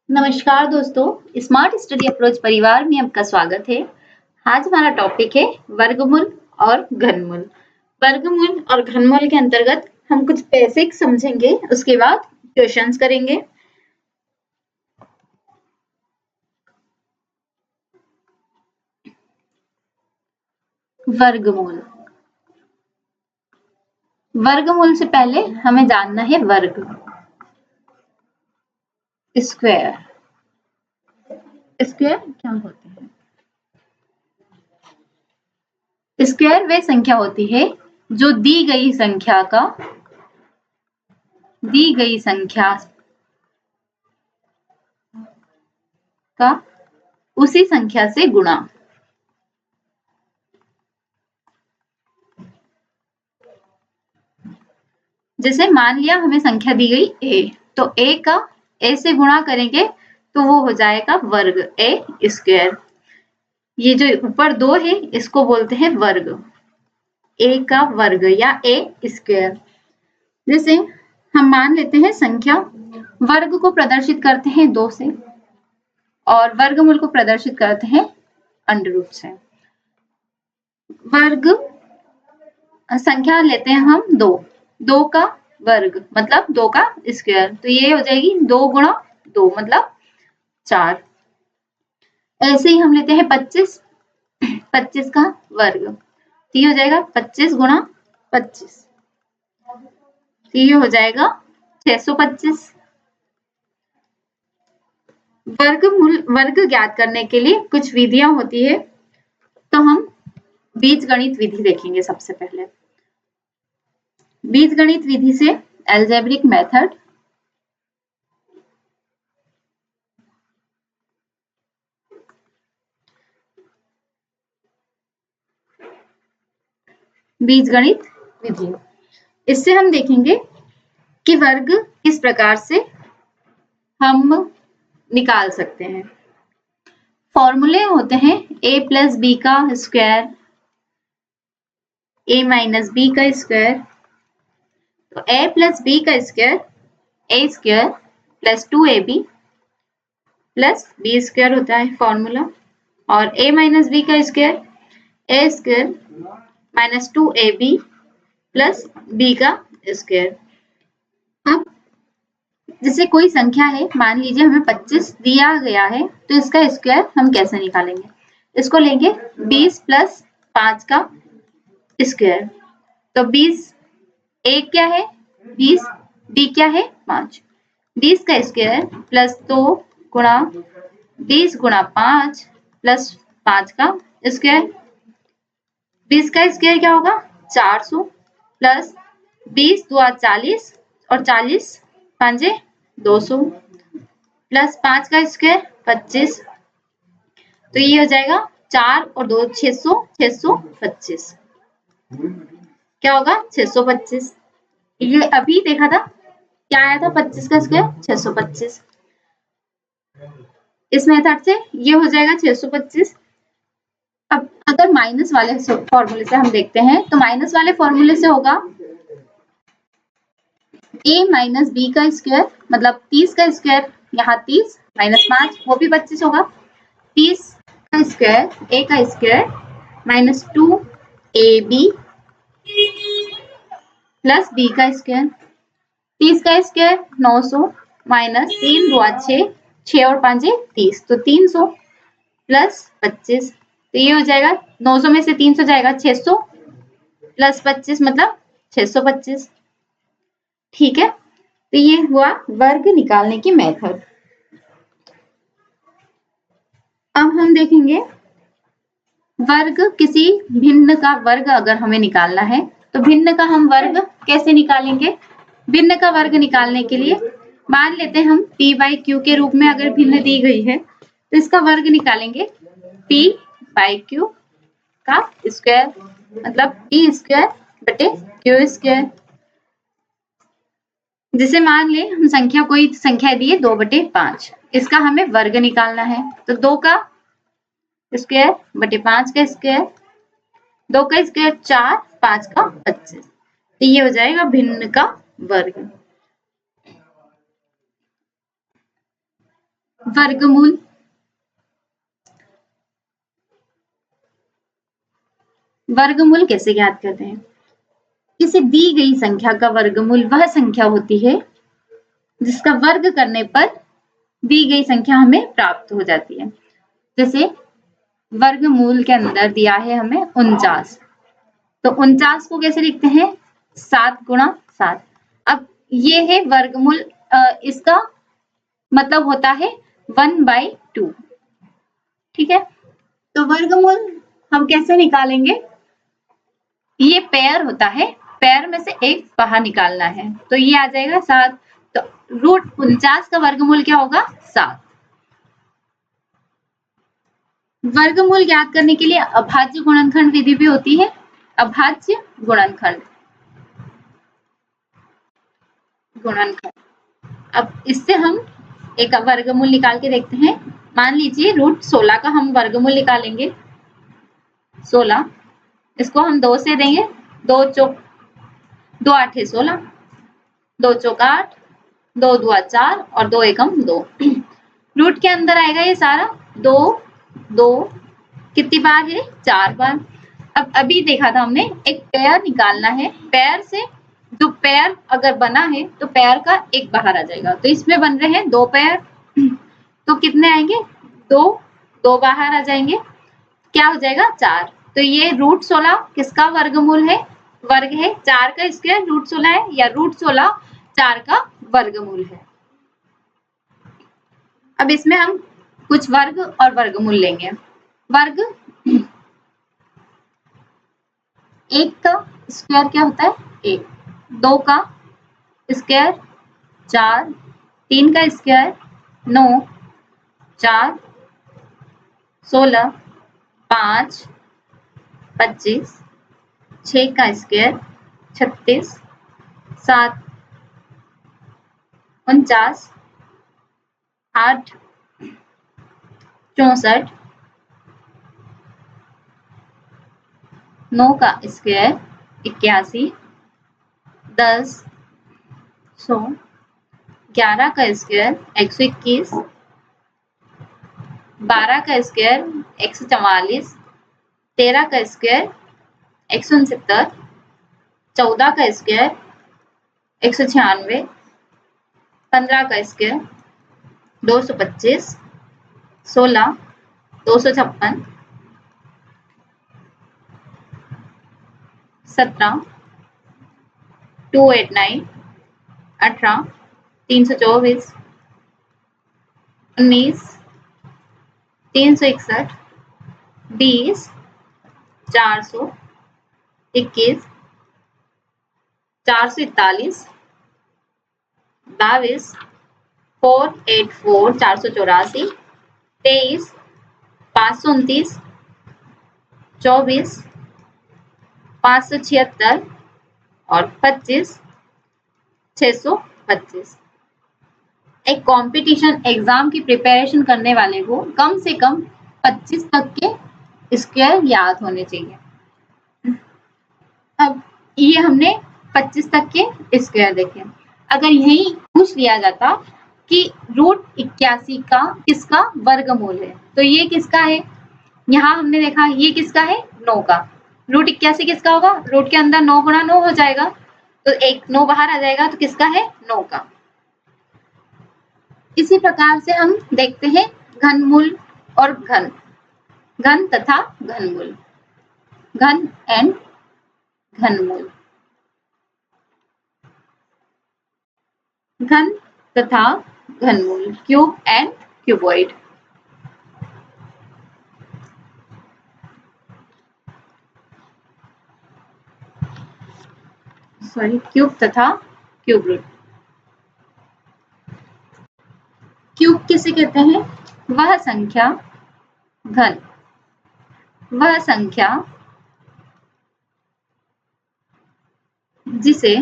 नमस्कार दोस्तों, smart study approach परिवार में आपका स्वागत है। आज हमारा टॉपिक है वर्गमूल और घनमूल। वर्गमूल और घनमूल के अंतर्गत हम कुछ बेसिक समझेंगे, उसके बाद क्वेश्चंस करेंगे। वर्गमूल वर्गमूल से पहले हमें जानना है वर्ग। स्क्वायर स्क्वायर क्या होते हैं? स्क्वायर वह संख्या होती है जो दी गई संख्या का उसी संख्या से गुणा। जैसे मान लिया हमें संख्या दी गई a, तो a का a से गुणा करेंगे तो वो हो जाएगा वर्ग a स्क्वायर। ये जो ऊपर दो है इसको बोलते हैं वर्ग, a का वर्ग या a स्क्वायर। जैसे हम मान लेते हैं संख्या वर्ग को प्रदर्शित करते हैं 2 से और वर्गमूल को प्रदर्शित करते हैं अंडर रूट से। वर्ग संख्या लेते हैं हम 2 का वर्ग मतलब 2 का स्क्वायर, तो ये हो जाएगी 2 गुणा 2 मतलब 4। ऐसे ही हम लेते हैं 25 का वर्ग, तो ये हो जाएगा 25 गुणा 25, तो ये हो जाएगा 625। वर्ग ज्ञात करने के लिए कुछ विधियां होती है, तो हम बीजगणित विधि देखेंगे। सबसे पहले बीजगणित विधि से अलजेब्रिक मेथड, बीजगणित विधि, इससे हम देखेंगे कि वर्ग किस प्रकार से हम निकाल सकते हैं। फॉर्मूले होते हैं a प्लस बी का स्क्वायर, a माइनस बी का स्क्वायर। तो a प्लस बी का square a square plus 2ab plus B square होता है फॉर्मूला, और a माइनस बी का square a square minus 2ab plus b का स्क्वायर। अब जैसे कोई संख्या है, मान लीजिए हमें 25 दिया गया है, तो इसका स्क्वायर हम कैसे निकालेंगे? इसको लेंगे 20 प्लस 5 का स्क्वायर, तो 20 a क्या है 20, b क्या है 5, 20 का स्क्वायर प्लस 2 गुणा 20 गुणा 5 प्लस 5 का स्क्वायर। 20 का स्क्वायर क्या होगा 400 प्लस 20 2 40 और 40 5 200 प्लस 5 का स्क्वायर 25, तो ये हो जाएगा 4 और 2 600 625। क्या होगा 625। ये अभी देखा था क्या आया था 25 का स्क्वायर 625। इस मेथड से ये हो जाएगा 625। अब अगर माइनस वाले फॉर्मूले से हम देखते हैं, तो माइनस वाले फॉर्मूले से होगा a माइनस बी का स्क्वायर मतलब 30 का स्क्वायर, यहाँ 30 माइनस 5 वो भी 25 होगा। 30 का स्क्वायर a का square minus 2ab plus b का स्क्वायर। 30 का स्क्वायर 900 माइनस 3 2 6 6 और 5 30, तो 300 प्लस 25, तो ये हो जाएगा 900 में से 300 जाएगा 600 प्लस 25 मतलब 625। ठीक है, तो ये हुआ वर्ग निकालने की मेथड। अब हम देखेंगे वर्ग, किसी भिन्न का वर्ग अगर हमें निकालना है तो भिन्न का हम वर्ग कैसे निकालेंगे? भिन्न का वर्ग निकालने के लिए मान लेते हैं हम p बाई क्यू के रूप में अगर भिन्न दी गई है, तो इसका वर्ग निकालेंगे p बाई क्यू का स्क्वायर मतलब p स्क्वायर बटे क्यू स्क्वायर। जैसे मान ले हम संख्या कोई संख्या दी है 2/5, इसका हमें वर्ग निकालना है, तो 2 का स्क्वायर बटे 5 का स्क्वायर, 2 का स्क्वायर 4 5 का 25, तो ये हो जाएगा भिन्न का वर्ग। वर्गमूल, वर्गमूल कैसे ज्ञात करते हैं? किसी दी गई संख्या का वर्गमूल वह संख्या होती है जिसका वर्ग करने पर दी गई संख्या हमें प्राप्त हो जाती है। जैसे वर्गमूल के अंदर दिया है हमें 49, तो 49 को कैसे लिखते हैं? 7 गुणा 7। अब ये है वर्गमूल, इसका मतलब होता है 1/2। ठीक है, तो वर्गमूल हम कैसे निकालेंगे? ये पेयर होता है, पेयर में से एक बाहर निकालना है, तो ये आ जाएगा 7। तो √49 का वर्गमूल क्या होगा? 7। वर्गमूल ज्ञात करने के लिए अभाज्य गुणनखंड विधि भी होती है। अभाज्य गुणनखंड, अब इससे हम एक वर्गमूल निकाल के देखते हैं। मान लीजिए √16 का हम वर्गमूल निकालेंगे, 16, इसको हम 2 से देंगे, 2 चौक 2 8 16, 2 चौक 8, 2 दूआ 4 और 2 एकम 2। रूट के अंदर आएगा ये सारा 2 2, कितनी बार है? 4 बार। अब अभी देखा था हमने एक पेयर निकालना है, पेयर से जो पेयर अगर बना है तो पेयर का एक बाहर आ जाएगा, तो इसमें बन रहे हैं 2 पेयर, तो कितने आएंगे? 2 2 बाहर आ जाएंगे, क्या हो जाएगा? 4। तो ये √16 किसका वर्गमूल है? वर्ग है, 4 का स्क्वायर √16 है, या √16 4 का वर्गमूल है। अब इसमें हम कुछ वर्ग और वर्गमूल लेंगे। वर्ग, 1 का स्क्वायर क्या होता है? 1, 2 का स्क्वायर 4, 3 का स्क्वायर 9, 4 16, 5 25, 6 का स्क्वायर 36, 7 49, 8 64, 9 का स्क्वायर 81, 10 100, 11 का स्क्वायर 121, 12 का स्क्वायर 144, 13 का स्क्वायर 169, 14 का स्क्वायर 196, 15 का स्क्वायर 225, 16 256, 17 289, 18 324, 19 361, 20 400, 21 441, 22 484 484, 23 529, 24 576 और 25 625। एक कंपटीशन एग्जाम की प्रिपरेशन करने वाले को कम से कम 25 तक के स्क्वायर याद होने चाहिए। अब ये हमने 25 तक के स्क्वायर देखे। अगर यही पूछ लिया जाता कि √81 का किसका वर्गमूल है, तो ये किसका है? यहाँ हमने देखा ये किसका है? 9 का। √81 किसका होगा? रूट के अंदर 9 गुणा 9 हो जाएगा, तो एक 9 बाहर आ जाएगा, तो किसका है? 9 का। इसी प्रकार से हम देखते हैं घनमूल और घन, घन तथा घनमूल, घन एंड घनमूल, घन तथा घनमूल, cube and cuboid. Sorry, cube तथा क्यूब रूट। क्यूब किसे कहते हैं? वह संख्या, घन, वह संख्या जिसे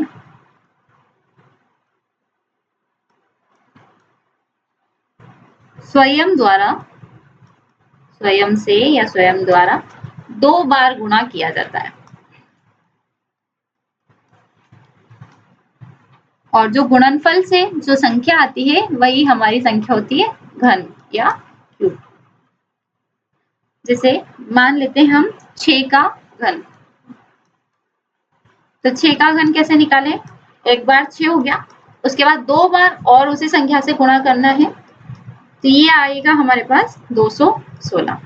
स्वयं द्वारा, स्वयं से या स्वयं द्वारा 2 बार गुणा किया जाता है, और जो गुणनफल से जो संख्या आती है वही हमारी संख्या होती है घन या क्यूब। जैसे मान लेते हैं हम 6 का घन, तो 6 का घन कैसे निकालें? एक बार 6 हो गया, उसके बाद 2 बार और उसी संख्या से गुणा करना है, तो ये आएगा हमारे पास 216।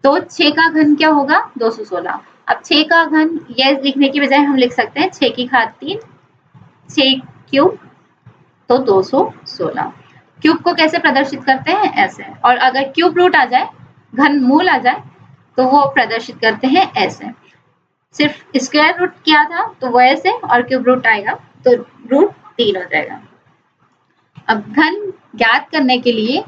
तो 6 का घन क्या होगा? 216। अब 6 का घन ये लिखने की बजाय हम लिख सकते हैं 6 की घात 3, 6 क्यूब, तो 216। क्यूब को कैसे प्रदर्शित करते हैं? ऐसे। और अगर क्यूब रूट आ जाए, घन मूल आ जाए, तो वो प्रदर्शित करते हैं ऐसे। सिर्फ स्क्वायर रूट किया था तो वो ऐसे, और क्यूब रूट आएगा तो रूट 3 हो जाएगा। अब घन ज्ञात करने के लिए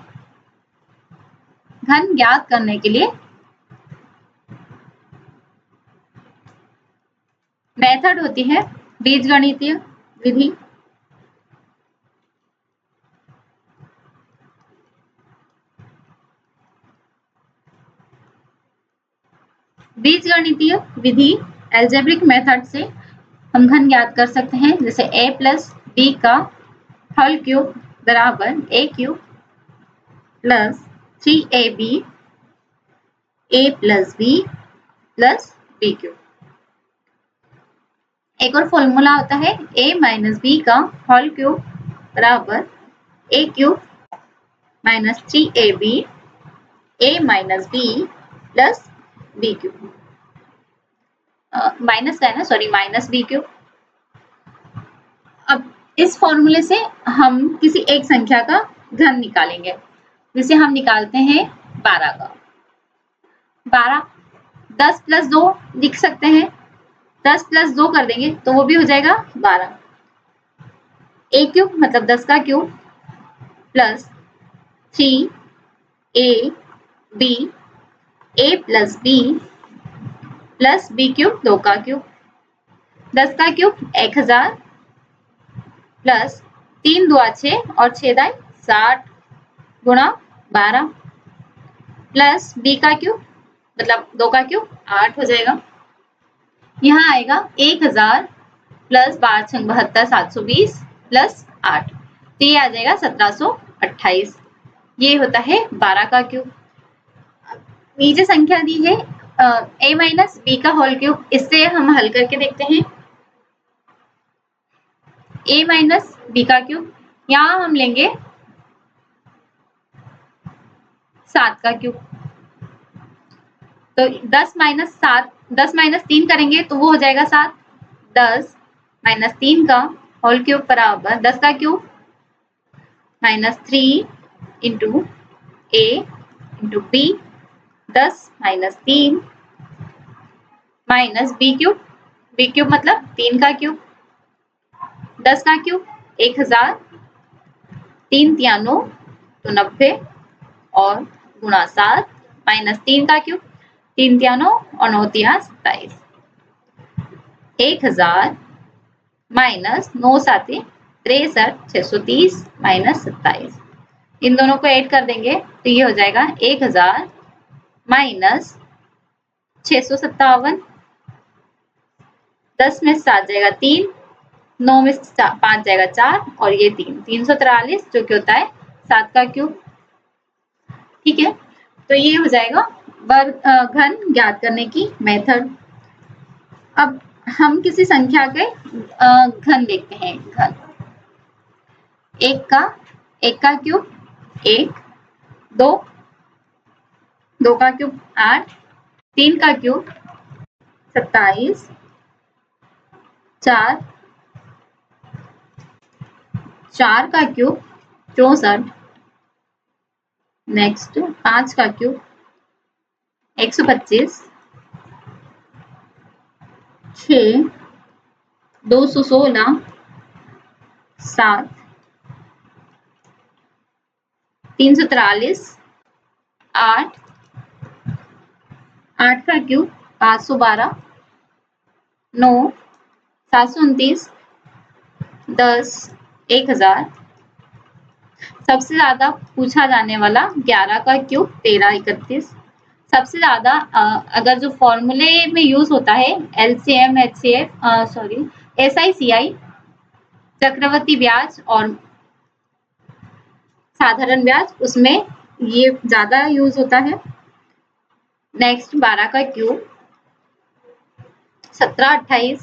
मेथड होती है बीजगणितीय विधि। बीजगणितीय विधि एल्जेब्रिक मेथड से हम घन ज्ञात कर सकते हैं। जैसे a प्लस बी का होल क्यूब बराबर a cube plus 3ab a plus B plus B cube. एक और फॉर्मूला होता है a माइनस बी का होल क्यूब बराबर a cube minus 3ab a minus B plus B cube. Minus का है ना, सॉरी, माइनस बी क्यूब। अब इस फॉर्मूले से हम किसी एक संख्या का घन निकालेंगे। जिसे हम निकालते हैं 12 का। 12 10 प्लस 2 लिख सकते हैं, 10 प्लस 2 कर देंगे तो वो भी हो जाएगा 12। ए क्यूब मतलब 10 का cube plus 3 B A plus B plus B cube 2 का क्यूब। 10 का क्यूब 1000 प्लस 3 2 6 और 6 दाई 60 गुणा 12 प्लस बी का क्यूब मतलब 2 का क्यूब 8 हो जाएगा। यहाँ आएगा 1000 प्लस 12 छंग 72 720 प्लस 8, तो ये आ जाएगा 1728। ये होता है 12 का क्यूब। नीचे संख्या दी है a माइनस बी का होल क्यूब, इससे हम हल करके देखते हैं। a माइनस बी का क्यूब, यहाँ हम लेंगे 7 का क्यूब, तो 10 माइनस 7, 10 माइनस 3 करेंगे तो वो हो जाएगा 7। 10 माइनस 3 का होल क्यूब बराबर 10 का cube minus 3 into A into B, 10 minus 3 minus B cube मतलब 3 का क्यूब, 10 का क्यूब 1000, 3 तियानो तो 90 और गुणा 7 माइनस 3 का क्यूब 3 तियानो और 9 तिया 27। 1000 माइनस 9 साते 63 630 माइनस 27। इन दोनों को ऐड कर देंगे तो ये हो जाएगा 1000 माइनस 657। 10 में 7 जाएगा 3, 9 में 5 जाएगा 4 और ये 343 जो कि होता है 7 का क्यूब। ठीक है, तो ये हो जाएगा घन ज्ञात करने की मेथड। अब हम किसी संख्या के घन देखते हैं। घन एक का क्यूब 1, 2 का क्यूब 8, 3 का क्यूब 27, 4 का क्यूब 64, नेक्स्ट 5 का क्यूब 125, 6 216, 7 343, 8 का क्यूब 512, 9 729, 10 1000। सबसे ज्यादा पूछा जाने वाला 11 का क्यूब 1331। सबसे ज्यादा अगर जो फॉर्मूले में यूज होता है LCM HCF sorry SI CI, चक्रवर्ती ब्याज और साधारण ब्याज, उसमें ये ज्यादा यूज होता है। नेक्स्ट 12 का क्यूब, 17, 28।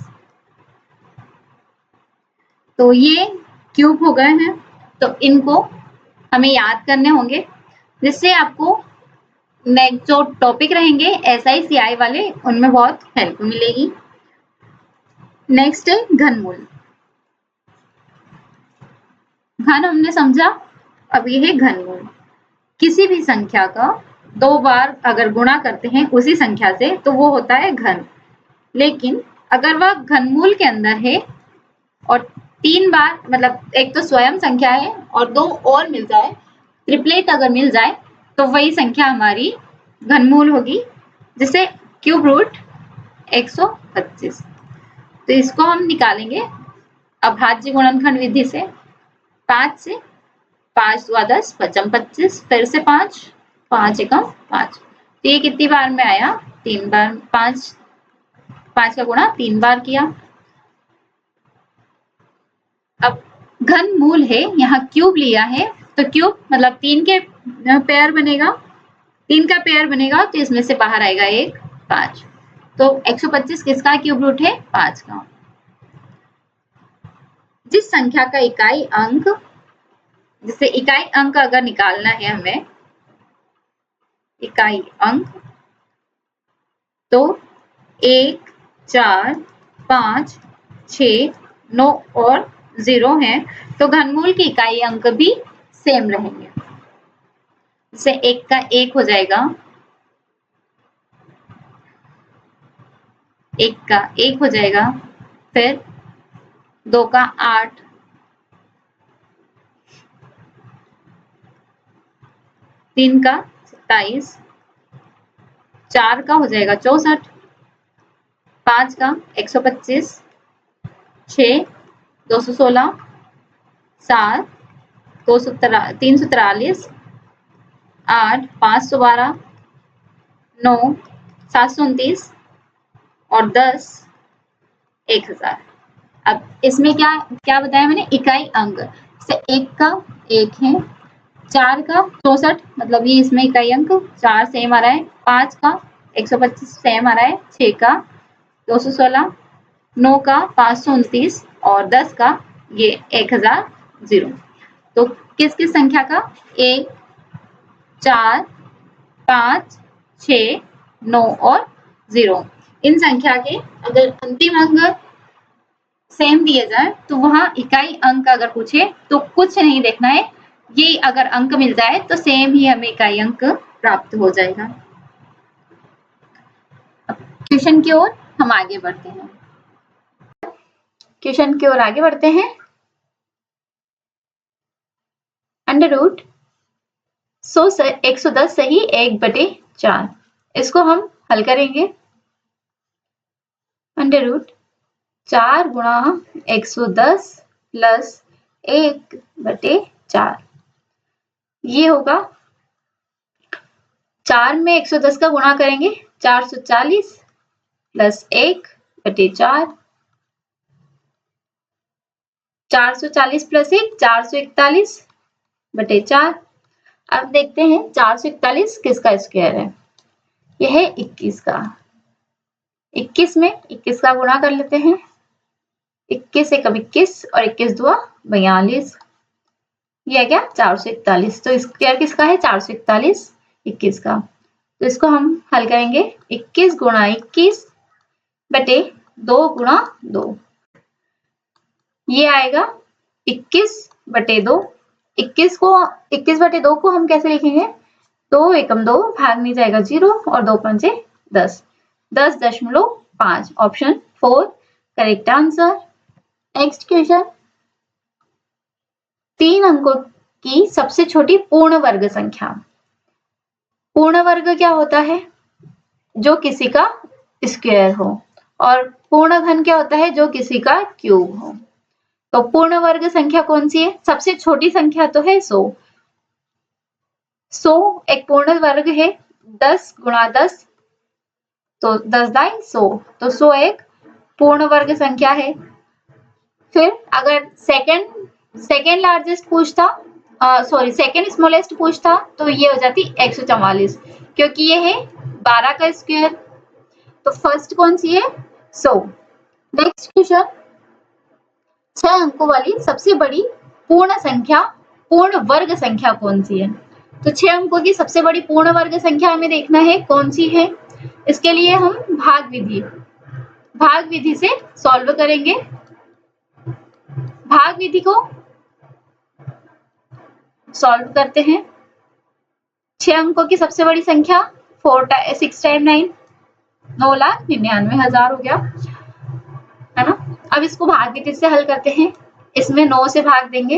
तो ये क्यूब हो गए हैं, तो इनको हमें याद करने होंगे, जिससे आपको नेक्स्ट जो टॉपिक रहेंगे SI CI वाले, उनमें बहुत हेल्प मिलेगी। नेक्स्ट है घनमूल। घन हमने समझा, अब ये है घनमूल। किसी भी संख्या का 2 बार अगर गुणा करते हैं उसी संख्या से तो वो होता है घन। लेकिन अगर वह घनमूल के अंदर है और 3 बार, मतलब एक तो स्वयं संख्या है और 2 और मिल जाए, ट्रिपलेट अगर मिल जाए, तो वही संख्या हमारी घनमूल होगी, जिसे क्यूब रूट 125। तो इसको हम निकालेंगे अभाज्य गुणनखंड विधि से। 5 से 5 दूना 10, 5 25, फिर से 5, 5 एकम 5। तो ये कितनी बार में आया? 3 बार। 5 का गुणा 3 बार किया। अब घनमूल है, यहाँ क्यूब लिया है, तो क्यूब मतलब 3 के पेयर बनेगा, 3 का पेयर बनेगा, तो इसमें से बाहर आएगा 1, 5। तो 125 किसका क्यूब रूट है? 5 का। जिस संख्या का इकाई अंक, जिसे इकाई अंक अगर निकालना है हमें, इकाई अंक, तो 1, 4, 5, 6, 9 और 0 है, तो घनमूल की इकाई अंक भी सेम रहेंगे। जैसे 1 का 1 हो जाएगा, 1 का 1 हो जाएगा, फिर 2 का 8, 3 का 27, 4 का हो जाएगा 64, 5 का 125, 6 216, 7 343, 8 512, 9 729 और 10 1000। अब इसमें क्या क्या बताया मैंने? इकाई अंक। जैसे 1 का 1 है, 4 का 64, मतलब ये इसमें इकाई अंक 4 सेम आ रहा है, 5 का 125 सेम आ रहा है, 6 का 216, 9 का 529 और 10 का ये 1000 0। तो किस किस संख्या का? 1, 4, 5, 6, 9 और 0। इन संख्या के अगर अंतिम अंक सेम दिए जाए, तो वहां इकाई अंक अगर पूछे तो कुछ नहीं देखना है, ये अगर अंक मिल जाए तो सेम ही हमें इकाई अंक प्राप्त हो जाएगा। क्वेश्चन की ओर हम आगे बढ़ते हैं। क्वेश्चन की ओर आगे बढ़ते हैं। अंडर रूट 110 सही 1/4, इसको हम हल करेंगे। अंडर रूट 4 गुणा 110 प्लस 1/4, ये होगा 4 में 110 का गुणा करेंगे, 440 प्लस 1/4, 440 प्लस 1 441/4। अब देखते हैं 441 किसका स्क्वायर है? यह है 21 का। 21 में 21 का गुणा कर लेते हैं, 21 एकम 21 और 21 दूना 42, ये है क्या? 441। तो स्क्वायर किसका है? 441 21 का। तो इसको हम हल करेंगे, 21 गुणा 21 बटे 2 गुणा 2, ये आएगा 21/2। 21/2 को हम कैसे लिखेंगे? 2 एकम 2, भाग नहीं जाएगा 0 और 2 पंचे 10, 10.5। Option 4 correct answer. Next question, 3 अंकों की सबसे छोटी पूर्ण वर्ग संख्या। पूर्ण वर्ग क्या होता है? जो किसी का स्क्वायर हो, और पूर्ण घन क्या होता है? जो किसी का क्यूब हो। तो पूर्ण वर्ग संख्या कौन सी है? सबसे छोटी संख्या तो है 100। 100 एक पूर्ण वर्ग है, 10 गुणा 10 तो 10 दाई 100, तो 100 एक पूर्ण वर्ग संख्या है। फिर अगर सेकेंड लार्जेस्ट पूछता सॉरी सेकेंड स्मॉलेस्ट पूछता तो ये हो जाती 144, क्योंकि ये है 12 का स्क्वायर। तो फर्स्ट कौन सी है? 100। नेक्स्ट क्वेश्चन, 6 अंकों वाली सबसे बड़ी पूर्ण संख्या, पूर्ण वर्ग संख्या कौन सी है? तो 6 अंकों की सबसे बड़ी पूर्ण वर्ग संख्या हमें देखना है कौन सी है। इसके लिए हम भाग विधि से सॉल्व करेंगे। भाग विधि को सॉल्व करते हैं। 6 अंकों की सबसे बड़ी संख्या 6 टाइम 9, 9,99,000 हो गया, है ना। अब इसको भाग विधि से हल करते हैं। इसमें 9 से भाग देंगे,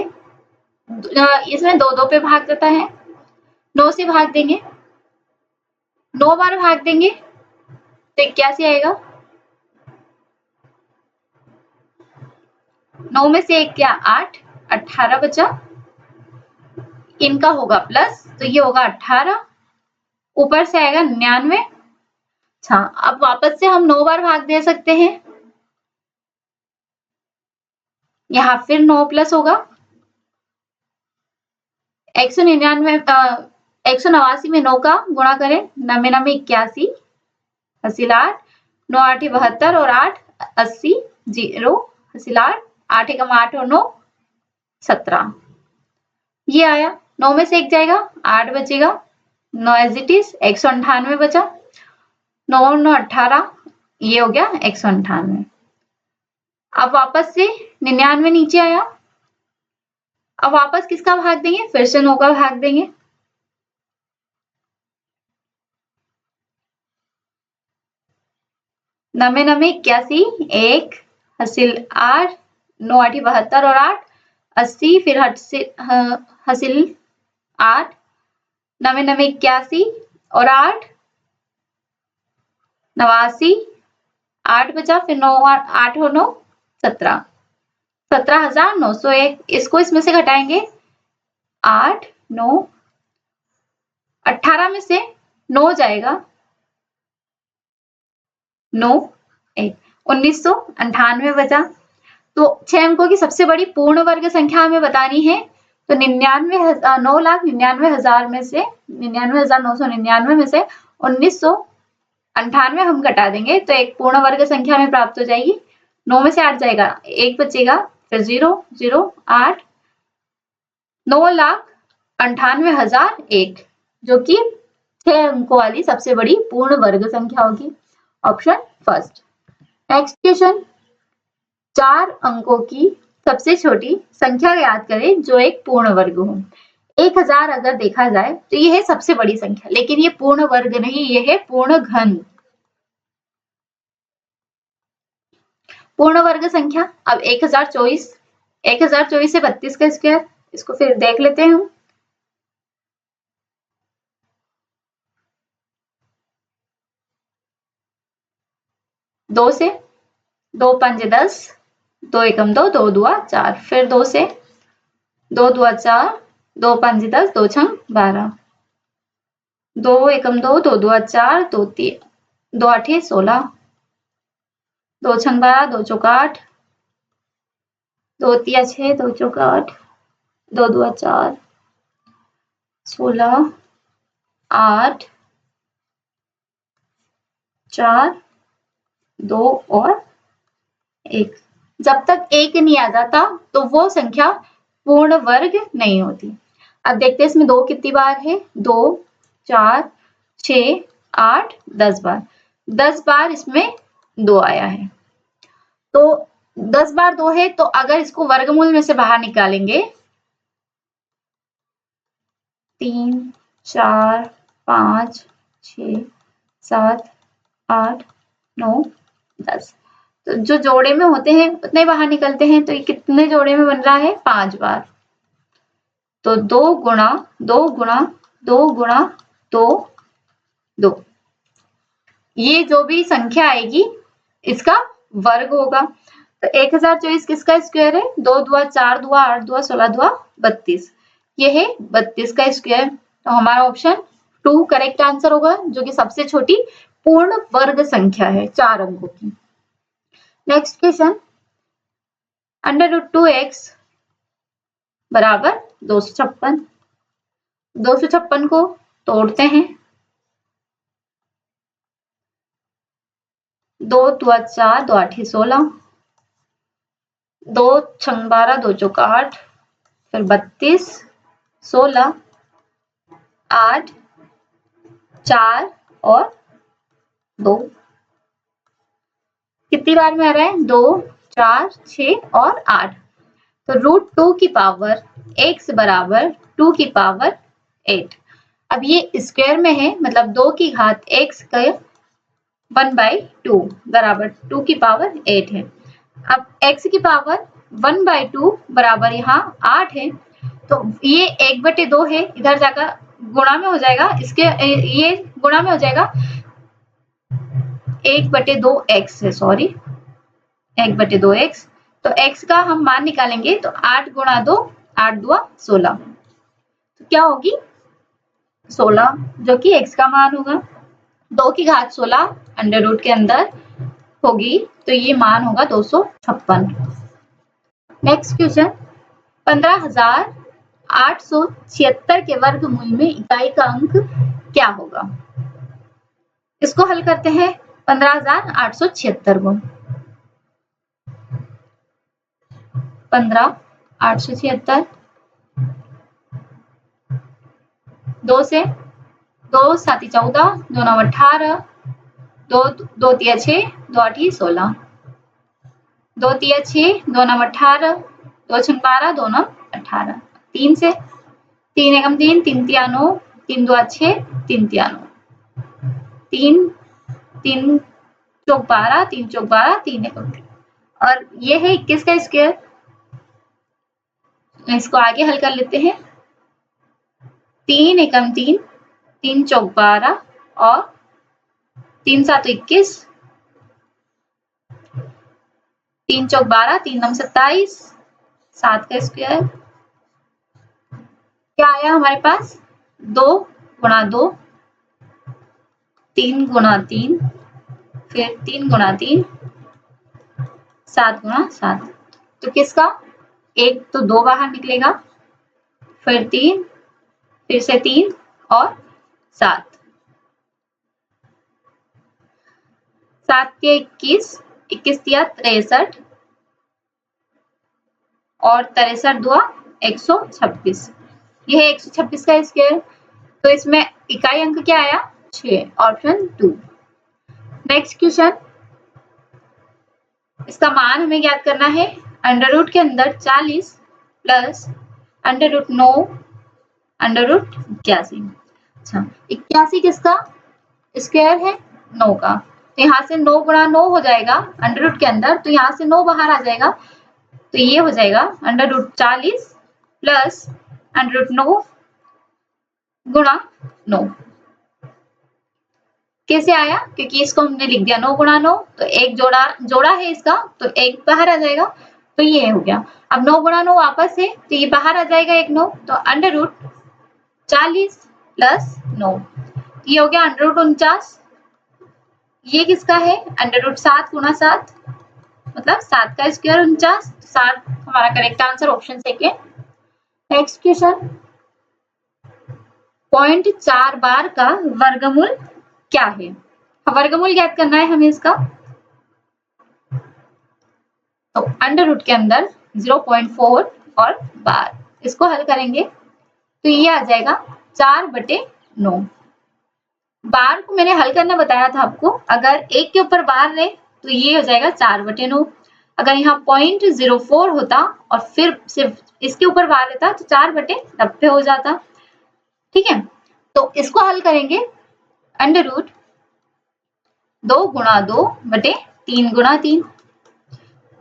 इसमें 2 पे भाग देता है, 9 से भाग देंगे, 9 बार भाग देंगे तो 81 आएगा। 9 में से 1 क्या? 8, 18 बचा। इनका होगा प्लस, तो ये होगा 18, ऊपर से आएगा 99। अच्छा, अब वापस से हम 9 बार भाग दे सकते हैं। यहाँ फिर 9 प्लस होगा, 189 में 9 का गुणा करें, 9 81, 80 8, 9 8 72 और 8 80, 0 80 8, 8 1 8 और 9 17। ये आया, 9 में से 1 जाएगा, 8 बचेगा, 9 एज इट इज 198 बचा, 9 9 18, ये हो गया 198। अब वापस से 99 नीचे आया, अब वापस किसका भाग देंगे? फिर से 9 का भाग देंगे। नवे 81, 1 हासिल 8, 9 8 72 और 8 80, फिर हासिल 8, 9 81 और 8 89, 8 बचा, फिर 9 8 और 9 17, 17,901। इसको इसमें से घटाएंगे, 8 9, 18 में से 9 जाएगा, 9 1, 1998 बचा। तो 6 अंकों की सबसे बड़ी पूर्ण वर्ग संख्या हमें बतानी है। तो 9,99,000 में से 99,999 में से 1998 हम घटा देंगे तो एक पूर्ण वर्ग संख्या हमें प्राप्त हो जाएगी। 9 में से 8 जाएगा, 1 बचेगा, फिर 0 0 8, 9,98,001, जो कि 6 अंकों वाली सबसे बड़ी पूर्ण वर्ग संख्या होगी। Option first. नेक्स्ट क्वेश्चन, 4 अंकों की सबसे छोटी संख्या याद करें जो एक पूर्ण वर्ग हो। 1000 अगर देखा जाए तो ये है सबसे बड़ी संख्या, लेकिन ये पूर्ण वर्ग नहीं, ये है पूर्ण घन। पूर्ण वर्ग संख्या, अब 1024 से 32 का स्क्वायर, इसको फिर देख लेते हैं हम। दो से 2 5 10, 2 एकम 2, 2 दुआ 4, फिर 2 से 2 दुआ 4, 2 5 10, 2 छंग 12, 2 एकम 2, 2 दुआ 4, 2 3 2 8 16, 2 छंग 12, 2 चौका 8, 2 तिया 6, 2 चौका 8, 2 दुआ 4, 16, 8 4 2 और 1। जब तक 1 नहीं आ जाता तो वो संख्या पूर्ण वर्ग नहीं होती। अब देखते हैं इसमें 2 कितनी बार है, 2 4 6 8 10 बार, 10 बार इसमें 2 आया है। तो 10 बार 2 है, तो अगर इसको वर्गमूल में से बाहर निकालेंगे, 3 4 5 6 7 8 9 10, तो जो जोड़े में होते हैं उतने बाहर निकलते हैं। तो ये कितने जोड़े में बन रहा है? 5 बार। तो 2 गुणा 2 गुणा 2 गुणा 2 2, ये जो भी संख्या आएगी इसका वर्ग होगा। तो 1024 किसका स्क्वायर है? 2 दुआ 4 दुआ 8 दुआ 16 दुआ 32, ये है 32 का स्क्वायर। तो हमारा ऑप्शन 2 करेक्ट आंसर होगा, जो कि सबसे छोटी पूर्ण वर्ग संख्या है 4 अंकों की। नेक्स्ट क्वेश्चन, √2x बराबर 256। 256 को तोड़ते हैं। 2 दूआ 4, 2 8 16, 2 छंग 12, 2 चौक 8, फिर 32, 16, 8, 4 और 2। कितनी बार में आ रहा है? 2, 4, 6 और 8। तो रूट 2 की पावर x बराबर 2 की पावर 8। अब ये स्क्वायर में है, मतलब 2 की घात x का 1/2 बराबर 2 की पावर 8 है। अब x की पावर 1/2 बराबर यहाँ 8 है, तो ये 1/2 है, इधर जाकर गुणा में हो जाएगा, इसके ये गुणा में हो जाएगा, 1/2x है, सॉरी 1/2x। तो x का हम मान निकालेंगे तो 8 गुणा 2, 8 दूआ 16, तो क्या होगी 16, जो कि x का मान होगा। 2 की घात 16 अंडर रूट के अंदर होगी, तो ये मान होगा 256। नेक्स्ट क्वेश्चन, 15,876 के वर्गमूल में इकाई का अंक क्या होगा? इसको हल करते हैं। 15,876 को 15,876 2 से 2 7 14, 2 9 18, 2 2 3 6, 2 8 16, 2 3 6, 2 9 18, 2 6 12, 2 9 18, 3 से 3 एकम 3, 3 3 9, 3 2 6, 3 3 9, 3 3 चौक 12, 3 चौक 12, 3 एकम 3, और ये है 21 का स्क्वायर। इसको आगे हल कर लेते हैं। 3 एकम 3, 3 चौक 12 और 3 7 21, 3 चौक 12, 3 9 27, 7 का स्क्वायर। क्या आया हमारे पास? 2 गुणा 2, 3 गुणा 3, फिर 3 गुणा 3, 7 गुणा 7। तो किसका? एक तो 2 बाहर निकलेगा, फिर 3, फिर से 3 और 7। 7 के 21, 21 दिया 63 और 63 दुआ 126। यह है 126 का स्क्वायर। तो इसमें इकाई अंक क्या आया? 6, ऑप्शन 2। नेक्स्ट क्वेश्चन, इसका मान हमें ज्ञात करना है। अंडर रूट के अंदर 40 plus under root 9 under root 81। अच्छा, 81 किसका स्क्वायर है? 9 का। तो यहाँ से 9 गुणा 9 हो जाएगा अंडर रूट के अंदर, तो यहाँ से 9 बाहर आ जाएगा, तो ये हो जाएगा under root 40 plus under root 9 गुणा 9। कैसे आया? क्योंकि इसको हमने लिख दिया 9 गुणा 9, तो एक जोड़ा है इसका, तो एक बाहर आ जाएगा, तो ये हो गया। अब 9 गुणा 9 वापस है, तो ये बाहर आ जाएगा एक 9, तो अंडर रूट 40 प्लस 9, ये हो गया अंडर रूट 49। ये किसका है? अंडर रूट 7 गुणा 7, मतलब 7 का स्क्वायर 49, 7 हमारा correct answer option second. Next question, 0.4 बार का वर्गमूल क्या है? वर्गमूल ज्ञात करना है हमें इसका। तो अंडर रूट के अंदर 0.4 और बार, इसको हल करेंगे तो ये आ जाएगा 4/9। बार को मैंने हल करना बताया था आपको, अगर एक के ऊपर बार रहे तो ये हो जाएगा 4/9। अगर यहाँ 0.04 होता और फिर सिर्फ इसके ऊपर बार रहता तो 4/90 हो जाता। ठीक है, तो इसको हल करेंगे। अंडर रूट 2 गुणा 2/3 गुणा 3,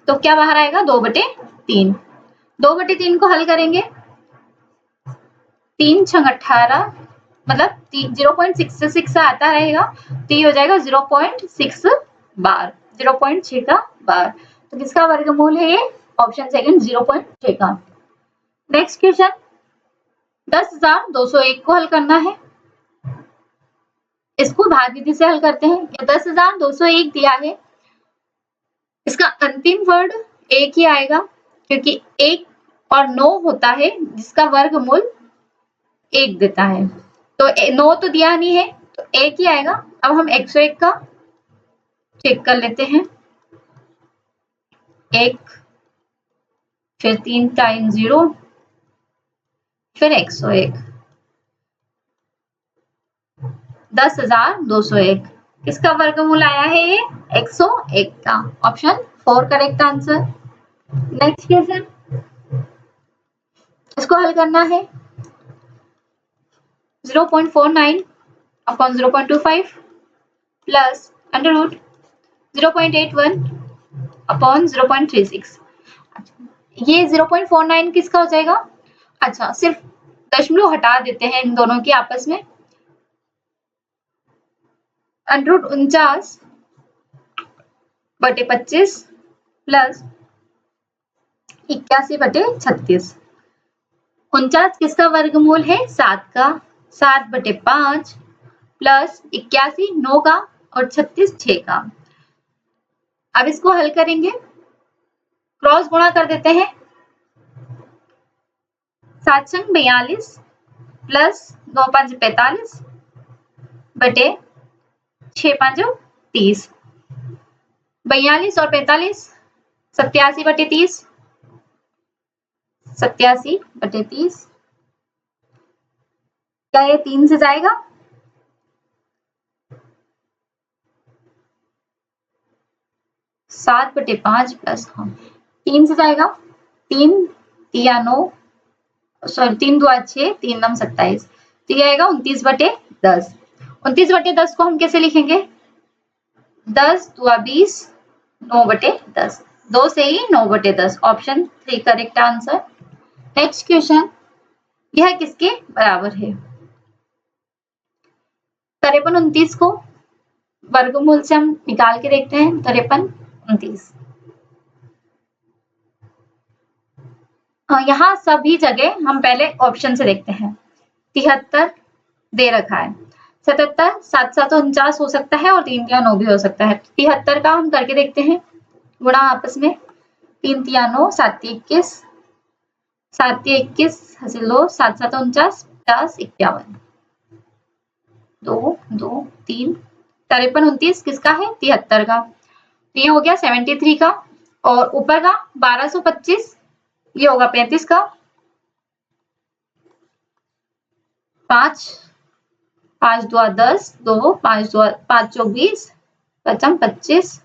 तो क्या बाहर आएगा? 2/3। 2/3 को हल करेंगे, 3 छंग 18, मतलब 0.66 आता रहेगा, तो ये हो जाएगा 0.6 बार, 0.6 का बार। तो किसका वर्गमूल है ये? ऑप्शन सेकंड 0.6 का। नेक्स्ट क्वेश्चन, 10,201 को हल करना है। इसको भाग विधि से हल करते हैं। 10,201 दिया है, इसका अंतिम वर्ड एक ही आएगा, क्योंकि एक और 9 होता है जिसका वर्गमूल 1 देता है। तो 9 तो दिया नहीं है तो 1 ही आएगा। अब हम 101 का चेक कर लेते हैं। 1 फिर 3 टाइम 0 फिर 101 10,201 किसका वर्गमूल आया है ये 101 का। Option 4 correct answer. Next question, इसको हल करना है। 0.49 upon 0.25 plus under root 0.81 upon 0.36। ये 0.49 किसका हो जाएगा? अच्छा, सिर्फ दशमलव हटा देते हैं इन दोनों की आपस में। Under root 49/25 plus 81/36। 49 किसका वर्गमूल है? 7 का। 7/5 प्लस 81 9 का और 36 6 का। अब इसको हल करेंगे, क्रॉस गुणा कर देते हैं। 7 संग 42 प्लस 9 5 45 बटे 6 5 30। 42 और 45 87/30। 87/30 क्या ये 3 से जाएगा? 7/5 प्लस 3 से जाएगा। 3 3 9 सॉरी 3 2 6 3 9 27। तो ये आएगा 29/10। 29/10 को हम कैसे लिखेंगे? 10 2 20 9/10। 2 से ही 9/10। Option 3 correct answer. Next question, यह किसके बराबर है? 53 29 को वर्गमूल से हम निकाल के देखते हैं। 53 29 यहाँ सभी जगह हम पहले ऑप्शन से देखते हैं। 73 दे रखा है। 77 7 7 49 हो सकता है और 3 3 9 भी हो सकता है। 73 का हम करके देखते हैं गुणा आपस में। 3 3 9 7 21 7 21 हासिल 2 7 7 49 50 51 2 2 3 53 29 किसका है? 73 का। तो ये हो गया 73 का और ऊपर का 1225 ये होगा 35 का। 5 5 2 10 2 5 2 5 चौक 20 पचम 25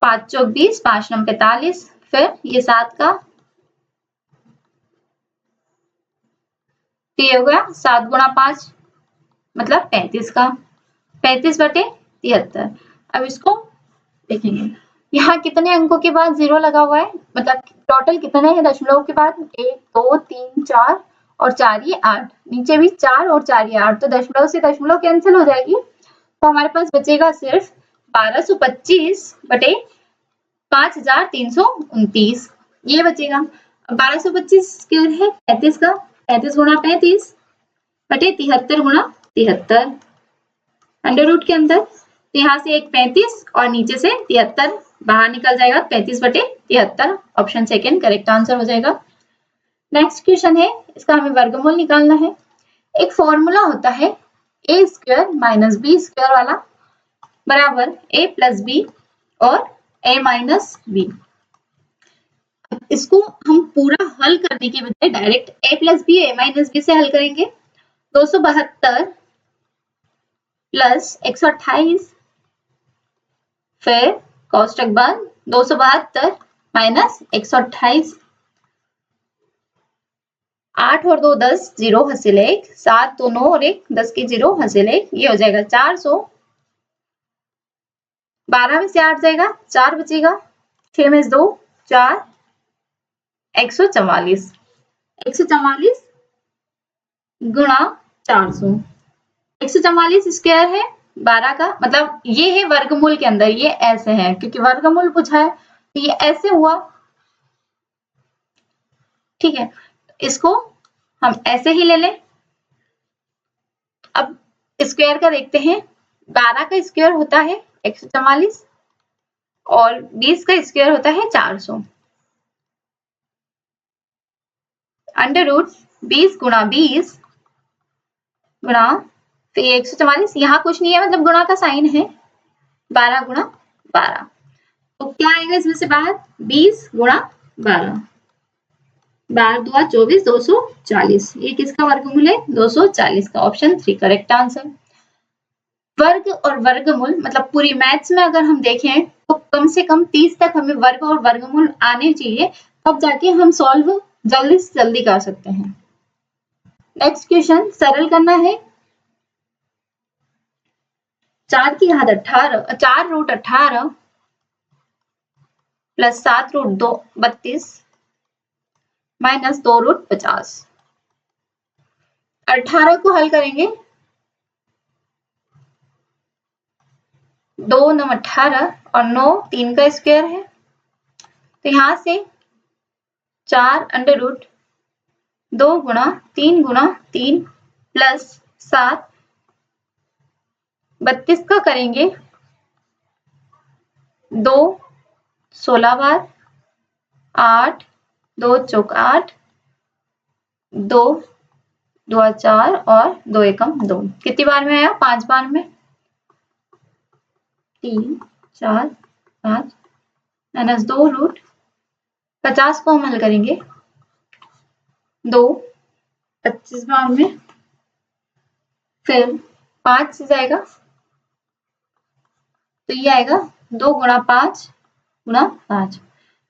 5 चौक 20 5 9 45 फिर ये 7 का। तो ये हो गया 7 गुणा 5 मतलब 35 का। 35/73। अब इसको देखेंगे, यहाँ कितने अंकों के बाद 0 लगा हुआ है, मतलब टोटल कितने हैं दशमलव के बाद? 1 2 3 4 और 4 ये 8। नीचे भी 4 और 4 ये 8। तो दशमलव से दशमलव कैंसिल हो जाएगी। तो हमारे पास बचेगा सिर्फ 1225/5329 ये बचेगा। 1225 स्क्वायर है 35 का। 35 गुणा 35 बटे 73 गुणा 73 अंडर रूट के अंदर। तो यहाँ से एक 35 और नीचे से 73 बाहर निकल जाएगा। 35/73 ऑप्शन सेकेंड करेक्ट आंसर हो जाएगा। नेक्स्ट क्वेश्चन है, इसका हमें वर्गमूल निकालना है। एक फॉर्मूला होता है a square minus B square वाला बराबर a प्लस बी और a माइनस बी। इसको हम पूरा हल करने के बजाय direct a plus B a minus B से हल करेंगे। 272 प्लस 128 फिर कोष्टक बंद 272 माइनस 128। 8 और 2 10 0 हासिल 1 7 2 9 और 1 10 की 0 हासिल 1 ये हो जाएगा 400। 12 में से 8 जाएगा 4 बचेगा। 6 में से 2 4 144। 144 गुणा 400। 144 स्क्वायर है 12 का, मतलब ये है वर्गमूल के अंदर, ये ऐसे है क्योंकि वर्गमूल पूछा है तो ये ऐसे हुआ। ठीक है, इसको हम ऐसे ही ले लें। अब स्क्वायर का देखते हैं। 12 का स्क्वायर होता है 144 और 20 का स्क्वायर होता है 400। अंडर रूट 20 गुणा 20 गुणा फिर 144, यहाँ कुछ नहीं है मतलब गुणा का साइन है, 12 गुणा 12। तो क्या आएगा इसमें से बाहर 20 गुणा 12, 12 दूना 24, 240। ये किसका वर्गमूल है 240 का, ऑप्शन 3 करेक्ट आंसर। वर्ग और वर्गमूल मतलब पूरी मैथ्स में अगर हम देखें तो कम से कम 30 तक हमें वर्ग और वर्गमूल आने चाहिए, तब जाके हम सॉल्व जल्दी से जल्दी कर सकते हैं। नेक्स्ट क्वेश्चन सरल करना है। 4 की घात 18, 4 root 18 plus 7 root 2 32 minus 2 root 50। 18 को हल करेंगे, 2 9 18 और 9 3 का स्क्वायर है, तो यहां से 4 अंडर रूट 2 गुणा 3 प्लस 7 32 का करेंगे 2 16 बार 8 2 चौक 8 2 2 4 और 2 एकम 2, कितनी बार में आया 5 बार में, 3 4 5 माइनस 2 रूट 50 को हम हल करेंगे 2 25 बार में, फिर 5 से जाएगा तो ये आएगा 2 गुणा 5 गुणा 5।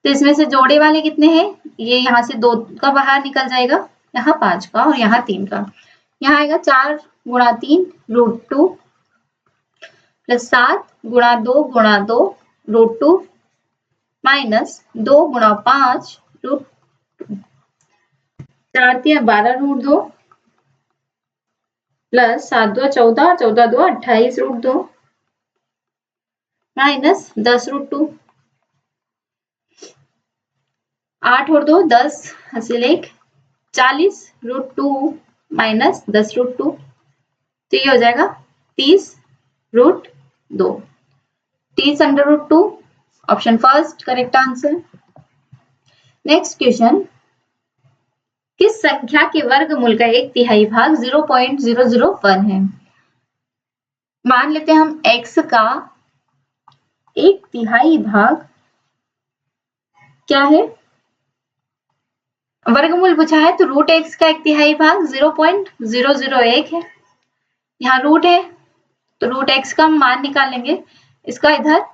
तो इसमें से जोड़े वाले कितने हैं, ये यहाँ से 2 का बाहर निकल जाएगा, यहाँ 5 का और यहाँ 3 का, यहाँ आएगा 4 गुणा 3 रूट 2 प्लस 7 गुणा 2 रूट 2 माइनस 2 गुणा 5 रूट 4 3 12 रूट 2 प्लस 7 2 14 और 14 2 28 रूट 2 माइनस 10 रूट 2, 8 और 2 10 हासिल 1 40 रूट 2 माइनस 10 रूट 2, तो ये हो जाएगा 30 root 2, 30 under root 2, option first correct answer. Next question, किस संख्या के वर्गमूल का 1/3 भाग 0.001 है। मान लेते हैं हम x का 1/3 भाग क्या है, वर्गमूल पूछा है तो रूट x का 1/3 भाग 0.001 है, यहाँ रूट है तो रूट x का मान निकालेंगे, इसका इधर